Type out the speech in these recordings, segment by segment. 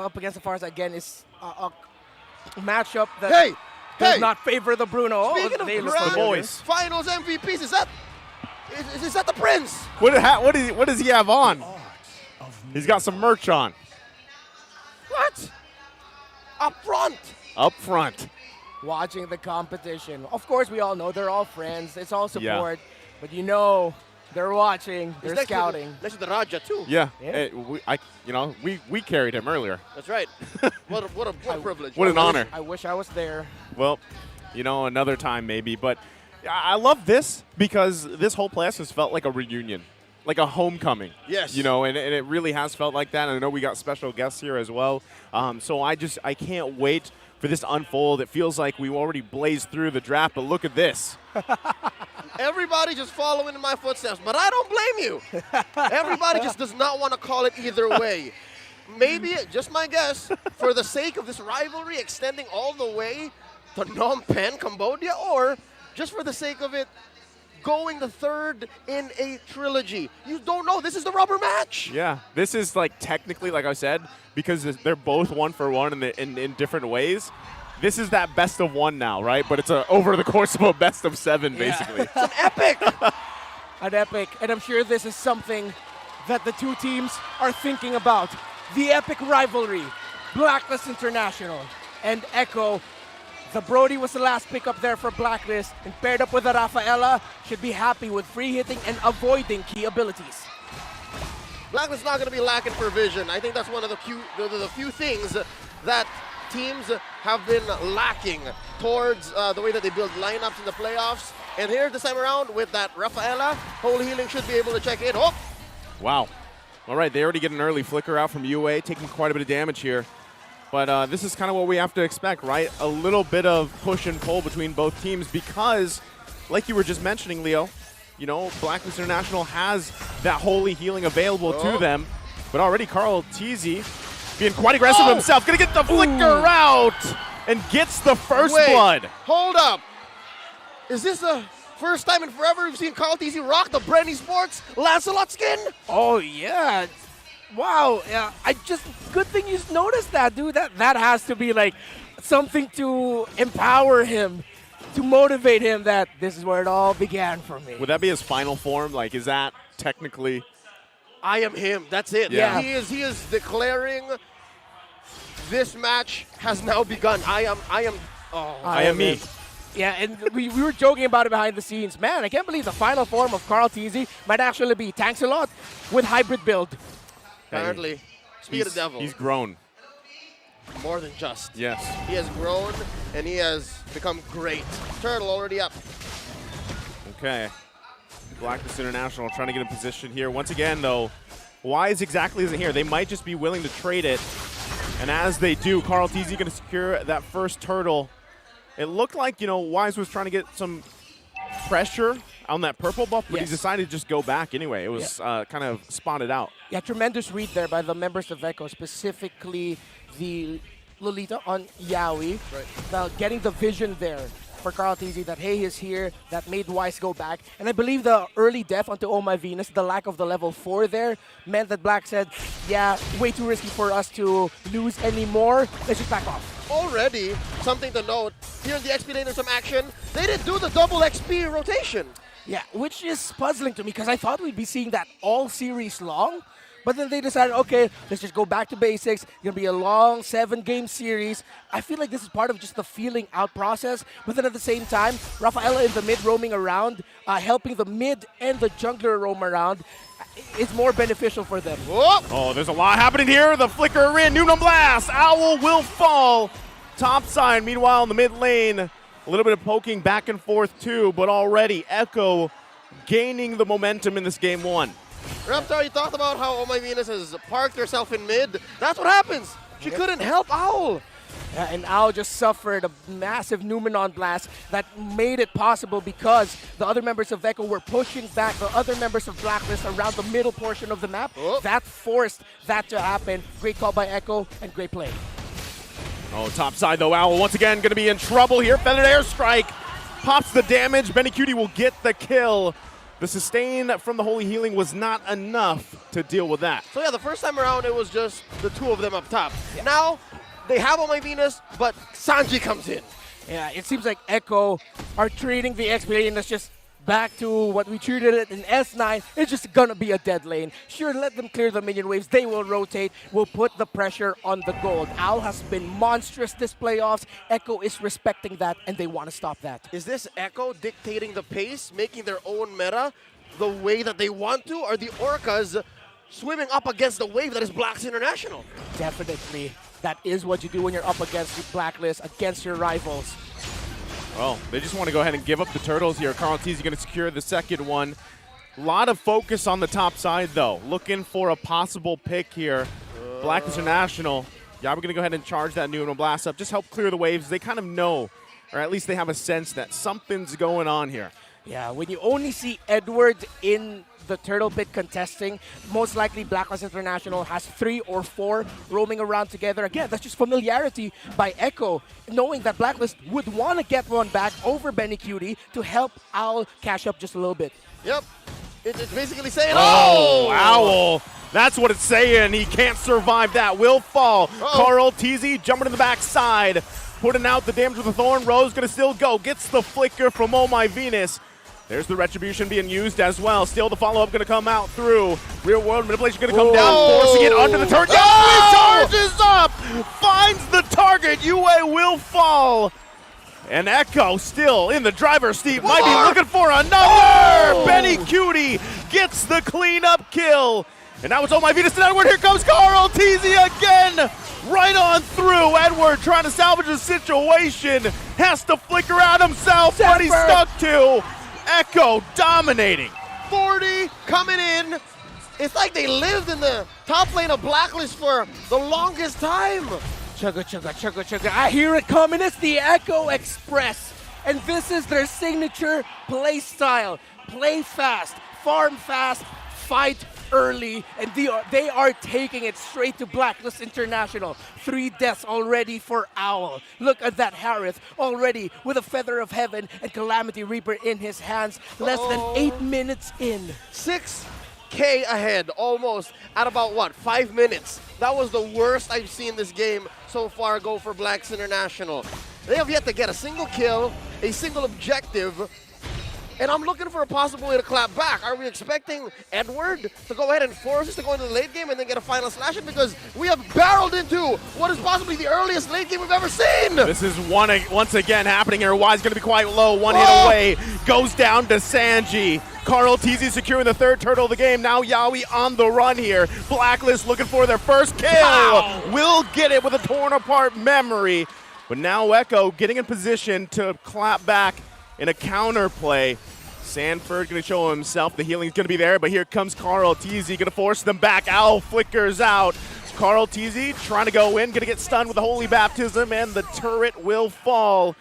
up against the Fars again is a matchup that does not favor the Bruno. Speaking of grand boys. Finals MVPs, is that the Prince? What does he have on? He's got some merch on. What? Up front. Up front. Watching the competition. Of course, we all know they're all friends. It's all support. But you know, they're watching. They're scouting. Next to the Raja too. Yeah. We carried him earlier. That's right. What a privilege. What an honor. I wish I was there. Well, another time maybe. But I love this because this whole playoffs has felt like a reunion, like a homecoming. Yes. And it really has felt like that. And I know we got special guests here as well. So I can't wait for this to unfold. It feels like we already blazed through the draft, but look at this. Everybody just following in my footsteps, but I don't blame you. Everybody just does not want to call it either way. Maybe, just my guess, for the sake of this rivalry extending all the way to Phnom Penh, Cambodia, or just for the sake of it going the third in a trilogy. You don't know. This is the rubber match. Yeah, this is like technically, like I said, because they're both 1-for-1 in different ways. This is that best of one now, right? But it's over the course of a best of 7, basically. It's an epic. An epic. And I'm sure this is something that the two teams are thinking about. The epic rivalry. Blacklist International and Echo. The Brody was the last pick up there for Blacklist, and paired up with the Rafaela, should be happy with free hitting and avoiding key abilities. Blacklist not going to be lacking for vision. I think that's one of the few things that teams have been lacking towards the way that they build lineups in the playoffs. And here this time around with that Rafaela, Holy Healing should be able to check in. Oh! Wow. All right, they already get an early flicker out from UA, taking quite a bit of damage here. But this is kind of what we have to expect, right? A little bit of push and pull between both teams because, like you were just mentioning, Leo, Blacklist International has that Holy Healing available to them. But already Carl Teasy being quite aggressive himself, going to get the flicker out and gets the first blood. Hold up. Is this the first time in forever we've seen Carl Teasy rock the Brenny Sports Lancelot skin? Oh, yeah. Wow, good thing you noticed that, dude. That has to be like something to empower him, to motivate him that this is where it all began for me. Would that be his final form? Like, is that technically? I am him. That's it. Yeah. He is declaring this match has now begun. I am me. Yeah, and we were joking about it behind the scenes. Man, I can't believe the final form of Carl Teasy might actually be Tanks a Lot with hybrid build. Apparently, speak of the devil. He's grown. More than just. Yes. He has grown, and he has become great. Turtle already up. Okay. Blacklist International trying to get in position here. Once again, though, Wise exactly isn't here. They might just be willing to trade it. And as they do, Carl Teasy going to secure that first turtle. It looked like, Wise was trying to get some pressure on that purple buff, but he decided to just go back anyway. It was kind of spotted out. Yeah, tremendous read there by the members of Echo, specifically the Lolita on Yaoi. Right. Getting the vision there for Carl Teasy that, hey, he's here, that made Wise go back. And I believe the early death onto Oh My Venus, the lack of the level 4 there, meant that Black said, yeah, way too risky for us to lose anymore. Let's just back off. Already, something to note, here in the XP lane, there's some action. They didn't do the double XP rotation. Yeah, which is puzzling to me because I thought we'd be seeing that all series long. But then they decided, okay, let's just go back to basics. It's going to be a long 7-game series. I feel like this is part of just the feeling out process. But then at the same time, Rafaela in the mid roaming around, helping the mid and the jungler roam around, is more beneficial for them. Whoop. Oh, there's a lot happening here. The flicker in, Newnham Blast. Owl will fall. Top side, meanwhile, in the mid lane, a little bit of poking back and forth too, but already Echo gaining the momentum in this game 1. Reptar, you talked about how Oh My Venus has parked herself in mid. That's what happens. She couldn't help Owl. Yeah, and Owl just suffered a massive Numenon blast that made it possible because the other members of Echo were pushing back the other members of Blacklist around the middle portion of the map. Oh. That forced that to happen. Great call by Echo and great play. Oh, top side though, Owl once again going to be in trouble here. Feathered Airstrike pops the damage. Benny Cutie will get the kill. the sustain from the Holy Healing was not enough to deal with that. So yeah, the first time around it was just the two of them up top. Yeah. Now they have on my Venus, but Sanji comes in. Yeah, it seems like Echo are treating the XP lane as just back to what we treated it in S9. It's just gonna be a dead lane. Sure, let them clear the minion waves. They will rotate. We'll put the pressure on the gold. Owl has been monstrous this playoffs. Echo is respecting that, and they want to stop that. Is this Echo dictating the pace, making their own meta the way that they want to, or the Orcas swimming up against the wave that is Blacks International? Definitely. That is what you do when you're up against the Blacklist, against your rivals. Well, they just want to go ahead and give up the turtles here. Carl T's going to secure the second one. A lot of focus on the top side, though. Looking for a possible pick here. Black International. Yeah, we're going to go ahead and charge that Nuno Blast up. Just help clear the waves. They kind of know, or at least they have a sense that something's going on here. Yeah, when you only see Edward in the Turtle Pit contesting, most likely Blacklist International has 3 or 4 roaming around together. Again, that's just familiarity by Echo, knowing that Blacklist would want to get one back over Benny Cutie to help Owl cash up just a little bit. Yep. It's basically saying, oh! Owl! That's what it's saying. He can't survive that. Will fall. Carl TZ jumping in the backside, putting out the damage with the Thorn. Rose going to still go. Gets the flicker from Oh My Venus. There's the Retribution being used as well. Still the follow-up going to come out through. Real World Manipulation going to come down, forcing it under the turret. Charges up! Finds the target. UA will fall. And Echo still in the driver's seat. Might be looking for another. Benny Cutie gets the cleanup kill. And now it's Oh My Venus and Edward. Here comes Carl TZ again. Right on through. Edward trying to salvage the situation. Has to flicker out himself, but he's stuck to. Echo dominating. 40 coming in. It's like they lived in the top lane of Blacklist for the longest time. Chugga, chugga, chugga, chugga. I hear it coming. It's the Echo Express. And this is their signature play style. Play fast, farm fast, fight early, and they are taking it straight to Blacklist International. 3 deaths already for Owl. Look at that Harith already with a Feather of Heaven and Calamity Reaper in his hands. Less than 8 minutes in. 6K ahead, almost, at about, what, 5 minutes. That was the worst I've seen this game so far go for Blacks International. They have yet to get a single kill, a single objective, and I'm looking for a possible way to clap back. Are we expecting Edward to go ahead and force us to go into the late game and then get a final slash in? Because we have barreled into what is possibly the earliest late game we've ever seen. This is once again happening here. Y's going to be quite low. One hit away. Goes down to Sanji. Carl TZ securing the 3rd turtle of the game. Now Yaoi on the run here. Blacklist looking for their first kill. Wow. Will get it with a torn apart memory. But now Echo getting in position to clap back in a counter play. Sanford going to show himself. The healing's going to be there, but here comes Carl TZ going to force them back. Owl flickers out. Carl TZ trying to go in, going to get stunned with the Holy Baptism, and the turret will fall.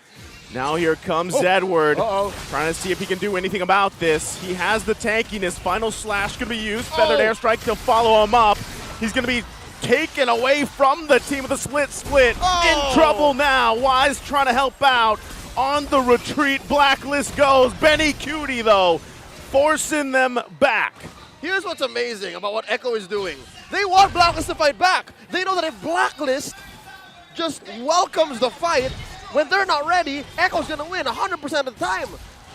Now here comes Edward, trying to see if he can do anything about this. He has the tankiness. Final slash going to be used. Feathered airstrike to follow him up. He's going to be taken away from the team with a split. In trouble now. Wise trying to help out. On the retreat, Blacklist goes. Benny Cutie, though, forcing them back. Here's what's amazing about what Echo is doing. They want Blacklist to fight back. They know that if Blacklist just welcomes the fight, when they're not ready, Echo's going to win 100% of the time.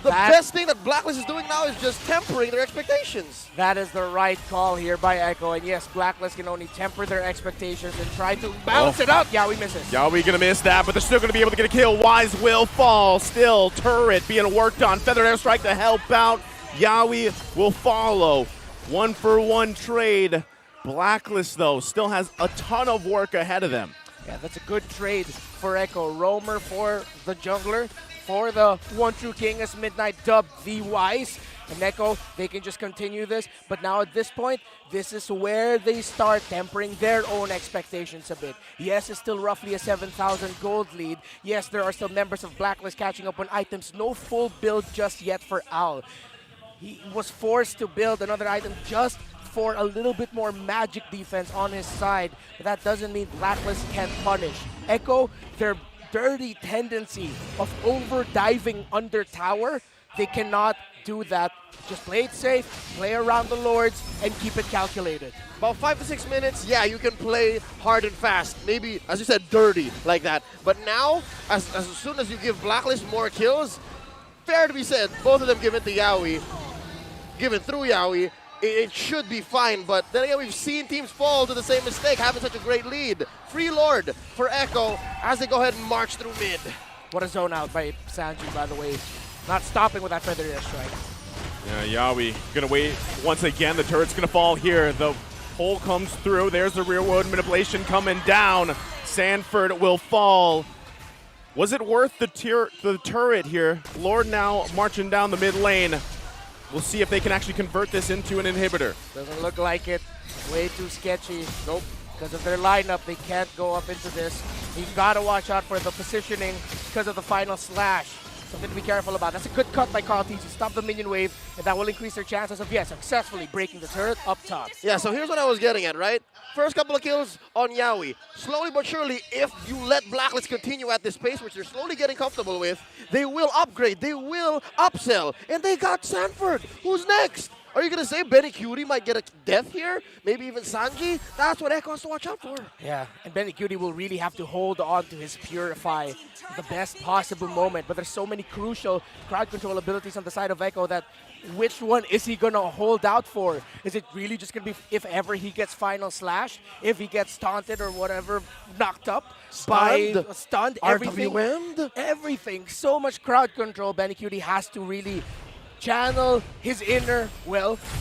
The best thing that Blacklist is doing now is just tempering their expectations. That is the right call here by Echo. And yes, Blacklist can only temper their expectations and try to bounce it out. Yaoi misses. Yaoi gonna miss that, but they're still gonna be able to get a kill. Wise will fall. Still, turret being worked on. Feathered airstrike to help out. Yaoi will follow. 1-for-1 trade. Blacklist, though, still has a ton of work ahead of them. Yeah, that's a good trade for Echo. Roamer for the jungler. For the One True King as Midnight dubbed the Wise. And Echo, they can just continue this. But now at this point, this is where they start tempering their own expectations a bit. Yes, it's still roughly a 7,000 gold lead. Yes, there are still members of Blacklist catching up on items. No full build just yet for Owl. He was forced to build another item just for a little bit more magic defense on his side. But that doesn't mean Blacklist can't punish. Echo, their dirty tendency of over diving under tower They cannot do that. Just play it safe, play around the Lords, and keep it calculated. About 5 to 6 minutes, yeah, you can play hard and fast. Maybe, as you said, dirty like that. But now, as soon as you give Blacklist more kills, fair to be said, both of them given to Yaoi, given through Yaoi, it should be fine. But then again, we've seen teams fall to the same mistake, having such a great lead. Free Lord for Echo as they go ahead and march through mid. What a zone out by Sanji, by the way. Not stopping with that feather airstrike. Yeah, Yaoi gonna wait once again. The turret's gonna fall here. The hole comes through. There's the rear world manipulation coming down. Sanford will fall. Was it worth the turret here? Lord now marching down the mid lane. We'll see if they can actually convert this into an inhibitor. Doesn't look like it. Way too sketchy. Nope. Because of their lineup, they can't go up into this. You've got to watch out for the positioning because of the final slash. Something to be careful about. That's a good cut by CarlTZ. Stop the minion wave, and that will increase their chances of, successfully breaking the turret up top. Yeah, so here's what I was getting at, right? First couple of kills on Yaoi. Slowly but surely, if you let Blacklist continue at this pace, which they're slowly getting comfortable with, they will upgrade, they will upsell, and they got Sanford. Who's next? Are you going to say Benny Cutie might get a death here? Maybe even Sanji? That's what Echo has to watch out for. Yeah, and Benny Cutie will really have to hold on to his Purify the best possible moment. But there's so many crucial crowd control abilities on the side of Echo that which one is he going to hold out for? Is it really just going to be if ever he gets Final Slash, if he gets taunted or whatever, knocked up, stunned, everything. RWM'd? Everything. So much crowd control. Benny Cutie has to really channel his inner,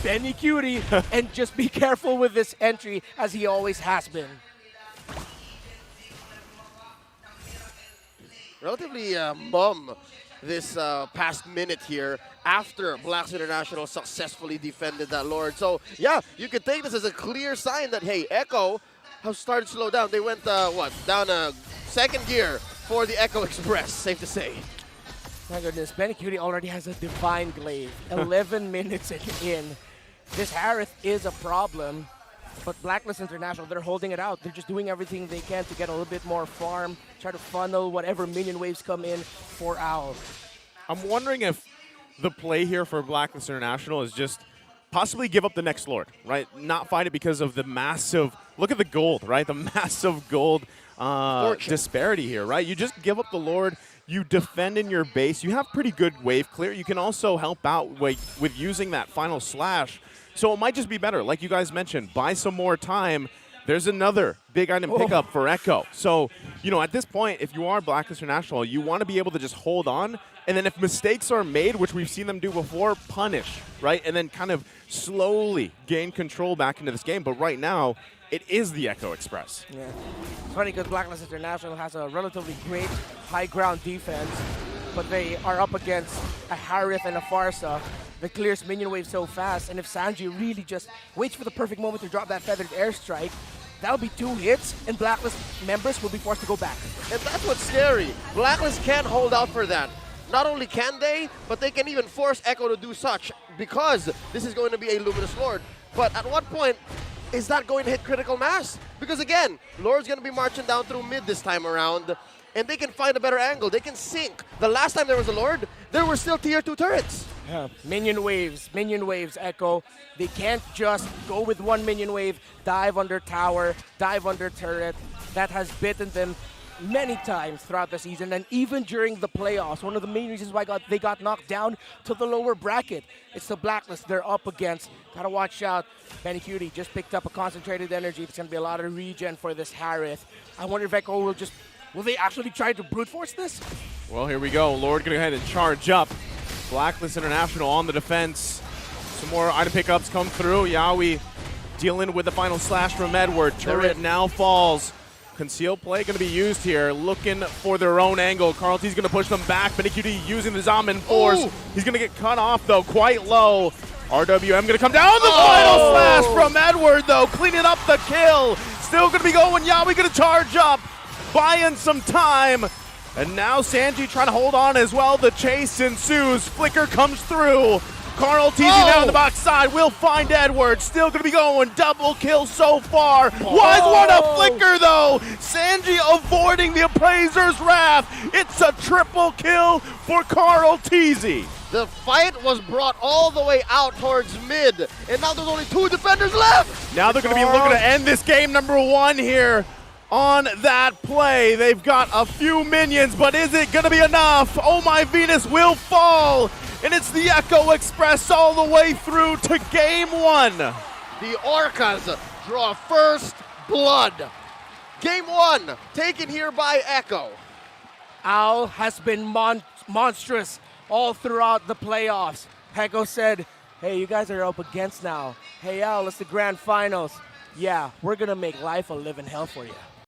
Benny Cutie, and just be careful with this entry as he always has been. Relatively mum this past minute here after Blacks International successfully defended that Lord. So, yeah, you could take this as a clear sign that, hey, Echo have started to slow down. They went, down a second gear for the Echo Express, safe to say. My goodness, Benny Cutie already has a divine glaive. 11 minutes in. This Harith is a problem, but Blacklist International, they're holding it out. They're just doing everything they can to get a little bit more farm, try to funnel whatever minion waves come in for Owl. I'm wondering if the play here for Blacklist International is just possibly give up the next Lord, right? Not fight it because of the massive, look at the gold, right? The massive gold disparity here, right? You just give up the Lord. You defend in your base. You have pretty good wave clear. You can also help out with using that final slash. So it might just be better, like you guys mentioned, buy some more time. There's another big item pickup for Echo. So, at this point, if you are Blacklist International, you want to be able to just hold on. And then if mistakes are made, which we've seen them do before, punish, right? And then kind of slowly gain control back into this game. But right now, it is the Echo Express. Yeah. It's funny because Blacklist International has a relatively great high ground defense, but they are up against a Harith and a Farsa that clears minion waves so fast. And if Sanji really just waits for the perfect moment to drop that feathered airstrike, that'll be 2 hits, and Blacklist members will be forced to go back. And that's what's scary. Blacklist can't hold out for that. Not only can they, but they can even force Echo to do such because this is going to be a Luminous Lord. But at what point is that going to hit critical mass? Because again, Lord's going to be marching down through mid this time around, and they can find a better angle. They can sink. The last time there was a Lord, there were still tier 2 turrets. Yeah. Minion waves, Echo. They can't just go with one minion wave, dive under tower, dive under turret. That has bitten them many times throughout the season, and even during the playoffs. One of the main reasons why they got knocked down to the lower bracket. It's the Blacklist they're up against. Gotta watch out. Benny Cutie just picked up a concentrated energy. There's gonna be a lot of regen for this Harith. I wonder if Echo will they actually try to brute force this? Well, here we go. Lord gonna go ahead and charge up. Blacklist International on the defense. Some more item pickups come through. Yaoi dealing with the final slash from Edward. Turret now falls. Concealed play going to be used here, looking for their own angle. CarlTZ's going to push them back. Benny Cutie using the Zaman force. Ooh. He's going to get cut off, though, quite low. RWM going to come down. The final slash from Edward, though, cleaning up the kill. Still going to be going. Yaoi going to charge up, buying some time. And now Sanji trying to hold on as well. The chase ensues. Flicker comes through. CarlTZ now on the box side will find Edward. Still going to be going. Double kill so far. Was one a flicker, though. Sanji avoiding the Appraiser's wrath. It's a triple kill for CarlTZ. The fight was brought all the way out towards mid, and now there's only 2 defenders left. Now they're going to be looking to end this game number 1 here on that play. They've got a few minions, but is it going to be enough? Oh my Venus will fall, and it's the Echo Express all the way through to game 1. The Orcas draw first blood. Game 1 taken here by Echo. Al has been monstrous all throughout the playoffs. Echo said, hey, you guys are up against now. Hey, Al, it's the grand finals. Yeah, we're going to make life a living hell for you.